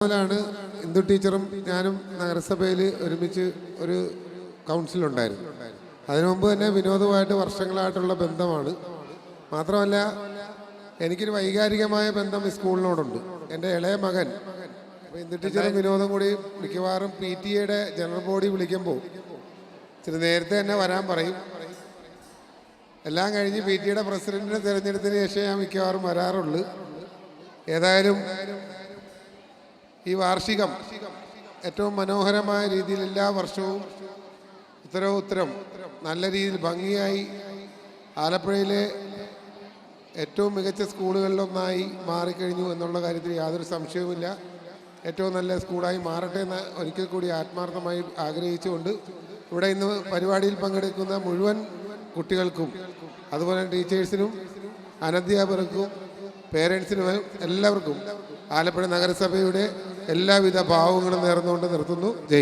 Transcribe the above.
ാണ് ഇന്ദു ടീച്ചറും ഞാനും നഗരസഭയിൽ ഒരുമിച്ച് ഒരു കൗൺസിലുണ്ടായിരുന്നു. അതിനു മുമ്പ് തന്നെ വിനോദവുമായിട്ട് വർഷങ്ങളായിട്ടുള്ള ബന്ധമാണ്. മാത്രമല്ല എനിക്കൊരു വൈകാരികമായ ബന്ധം ഈ സ്കൂളിനോടുണ്ട്. എൻ്റെ ഇളയ മകൻ അപ്പോൾ ഇന്ദു ടീച്ചറും വിനോദം കൂടി മിക്കവാറും PTA ജനറൽ ബോഡി വിളിക്കുമ്പോൾ ഇച്ചിരി നേരത്തെ തന്നെ വരാൻ പറയും. എല്ലാം കഴിഞ്ഞ് PTA പ്രസിഡന്റിനെ തിരഞ്ഞെടുത്തതിന് ശേഷം ഞാൻ മിക്കവാറും വരാറുള്ളൂ. ഏതായാലും ഈ വാർഷികം ഏറ്റവും മനോഹരമായ രീതിയിൽ എല്ലാ വർഷവും ഉത്തരം നല്ല രീതിയിൽ ഭംഗിയായി ആലപ്പുഴയിലെ ഏറ്റവും മികച്ച സ്കൂളുകളിലൊന്നായി മാറിക്കഴിഞ്ഞു എന്നുള്ള കാര്യത്തിൽ യാതൊരു സംശയവുമില്ല. ഏറ്റവും നല്ല സ്കൂളായി മാറട്ടെ എന്ന് ഒരിക്കൽ കൂടി ആത്മാർത്ഥമായി ആഗ്രഹിച്ചുകൊണ്ട് ഇവിടെ ഇന്ന് പരിപാടിയിൽ പങ്കെടുക്കുന്ന മുഴുവൻ കുട്ടികൾക്കും അതുപോലെ ടീച്ചേഴ്സിനും അനധ്യാപകർക്കും പേരൻസിനും എല്ലാവർക്കും ആലപ്പുഴ നഗരസഭയുടെ എല്ലാവിധ ഭാവങ്ങളും നേർന്നുകൊണ്ട് നിർത്തുന്നു.